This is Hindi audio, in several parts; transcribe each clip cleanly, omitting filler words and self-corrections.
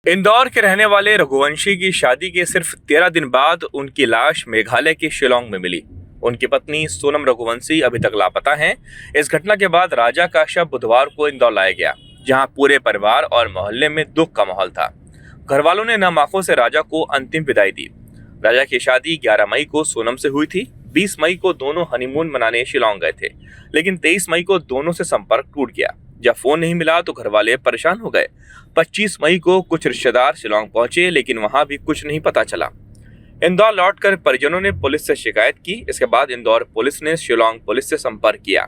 इंदौर के रहने वाले रघुवंशी की शादी के सिर्फ 13 दिन बाद उनकी लाश मेघालय के शिलांग में मिली। उनकी पत्नी सोनम रघुवंशी अभी तक लापता हैं। इस घटना के बाद राजा का शव बुधवार को इंदौर लाया गया, जहां पूरे परिवार और मोहल्ले में दुख का माहौल था। घर वालों ने नम आंखों से राजा को अंतिम विदाई दी। राजा की शादी 11 मई को सोनम से हुई थी। 20 मई को दोनों हनीमून मनाने शिलांग गए थे, लेकिन 23 मई को दोनों से संपर्क टूट गया। जब फोन नहीं मिला तो घर वाले परेशान हो गए। 25 मई को कुछ रिश्तेदार शिलांग पहुंचे, लेकिन वहां भी कुछ नहीं पता चला। इंदौर लौटकर परिजनों ने पुलिस से शिकायत की। इसके बाद इंदौर पुलिस ने शिलांग पुलिस से संपर्क किया।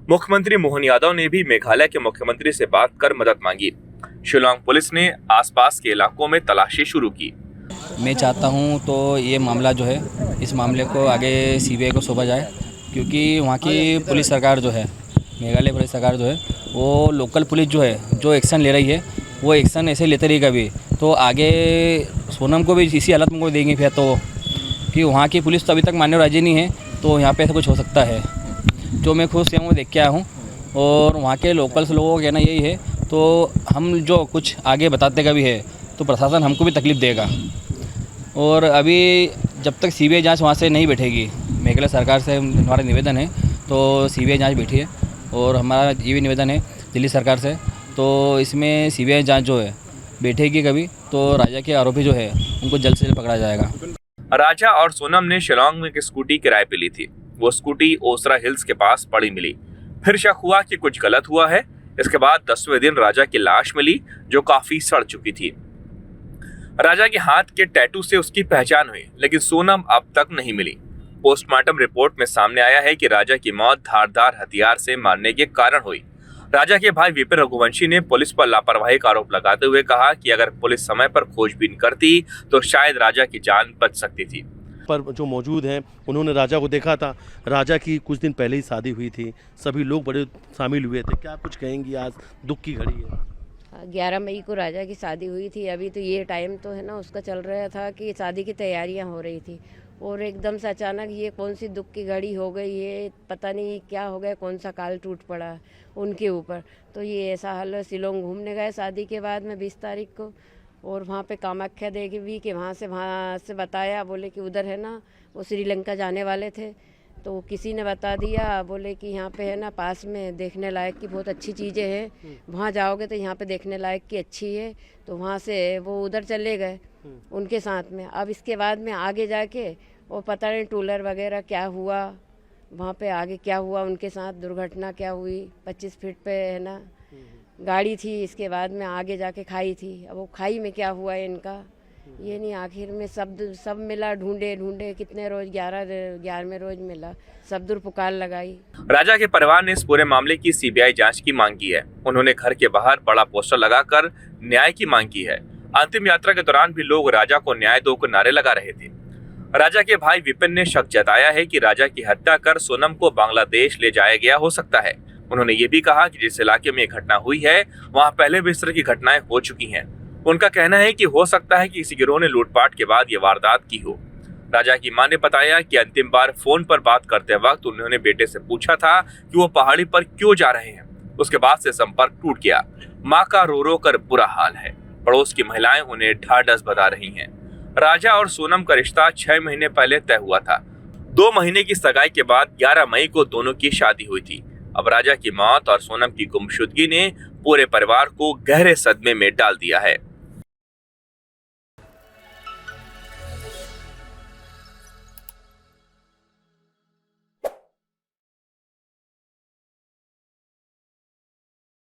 मुख्यमंत्री मोहन यादव ने भी मेघालय के मुख्यमंत्री से बात कर मदद मांगी। शिलांग पुलिस ने आसपास के इलाकों में तलाशी शुरू की। मैं चाहता हूं तो ये मामला जो है, इस मामले को आगे सीबीआई को सौंपा जाए, क्योंकि वहाँ की पुलिस सरकार जो है, मेघालय पुलिस सरकार जो है, वो लोकल पुलिस जो है, जो एक्शन ले रही है, वो एक्शन ऐसे लेते रहेगा भी तो आगे सोनम को भी इसी हालत में देंगे फिर तो, कि वहाँ की पुलिस तो अभी तक मानने राजी नहीं है। तो यहाँ पे ऐसा कुछ हो सकता है, जो मैं खुद से देख के आया हूँ। और वहाँ के लोकल्स लोगों का कहना यही है, तो हम जो कुछ आगे बताते का भी है तो प्रशासन हमको भी तकलीफ़ देगा। और अभी जब तक सीबीआई जांच वहाँ से नहीं बैठेगी, मेघालय सरकार से हमारा निवेदन है तो सीबीआई जांच बैठी है। और हमारा ये भी निवेदन है दिल्ली सरकार से, तो इसमें सीबीआई जांच जो है बैठेगी कभी, तो राजा के आरोपी जो है उनको जल्द से जल्द पकड़ा जाएगा। राजा और सोनम ने शिलांग में एक स्कूटी किराए पे ली थी। वो स्कूटी ओसरा हिल्स के पास पड़ी मिली। फिर शक हुआ कि कुछ गलत हुआ है। इसके बाद 10वें दिन राजा की लाश मिली, जो काफी सड़ चुकी थी। राजा के हाथ के टैटू से उसकी पहचान हुई, लेकिन सोनम अब तक नहीं मिली। पोस्टमार्टम रिपोर्ट में सामने आया है कि राजा की मौत धारदार हथियार से मारने के कारण हुई। राजा के भाई विपिन रघुवंशी ने पुलिस पर लापरवाही का आरोप लगाते हुए कहा कि अगर पुलिस समय पर खोजबीन करती तो शायद राजा की जान बच सकती थी। पर जो मौजूद हैं उन्होंने राजा को देखा था। राजा की कुछ दिन पहले ही शादी हुई थी, सभी लोग बड़े शामिल हुए थे। क्या कुछ कहेंगी, आज दुख की घड़ी है। 11 मई को राजा की शादी हुई थी। अभी तो ये टाइम तो है ना, उसका चल रहा था कि शादी की तैयारियां हो रही थी, और एकदम से अचानक ये कौन सी दुख की घड़ी हो गई, ये पता नहीं क्या हो गया, कौन सा काल टूट पड़ा उनके ऊपर। तो ये ऐसा हाल। शिलोंग घूमने गए शादी के बाद में 20 तारीख को, और वहाँ पे कामाख्या देवी भी कि वहाँ से बताया, बोले कि उधर है ना, वो श्रीलंका जाने वाले थे, तो किसी ने बता दिया, बोले कि यहाँ पे है ना पास में देखने लायक की बहुत अच्छी चीज़ें हैं, वहाँ जाओगे तो यहाँ पे देखने लायक की अच्छी है। तो वहाँ से वो उधर चले गए उनके साथ में। अब इसके बाद में आगे जाके वो पता नहीं टूलर वगैरह क्या हुआ, वहाँ पे आगे क्या हुआ, उनके साथ दुर्घटना क्या हुई। 25 फीट पे है ना गाड़ी थी, इसके बाद में आगे जाके खाई थी। अब वो खाई में क्या हुआ है इनका ये नहीं। आखिर में सब मिला, ढूंढे कितने रोज, 11वें रोज मिला, सब दूर पुकार लगाई। राजा के परिवार ने इस पूरे मामले की सीबीआई जांच की मांग की है। उन्होंने घर के बाहर बड़ा पोस्टर लगाकर न्याय की मांग की है। अंतिम यात्रा के दौरान भी लोग राजा को न्याय दो को नारे लगा रहे थे। राजा के भाई विपिन ने शक जताया है कि राजा की हत्या कर सोनम को बांग्लादेश ले जाया गया हो सकता है। उन्होंने ये भी कहा कि जिस इलाके में घटना हुई है वहाँ पहले भी इस तरह की घटनाएं हो चुकी हैं। उनका कहना है कि हो सकता है कि किसी गिरोह ने लूटपाट के बाद ये वारदात की हो। राजा की मां ने बताया कि अंतिम बार फोन पर बात करते वक्त उन्होंने बेटे से पूछा था कि वो पहाड़ी पर क्यों जा रहे हैं। उसके बाद से संपर्क टूट गया। माँ का रो रो कर बुरा हाल है। पड़ोस की महिलाएं उन्हें ढाढ़स बता रही हैं। राजा और सोनम का रिश्ता 6 महीने पहले तय हुआ था। 2 महीने की सगाई के बाद 11 मई को दोनों की शादी हुई थी। अब राजा की मौत और सोनम की गुमशुदगी ने पूरे परिवार को गहरे सदमे में डाल दिया है।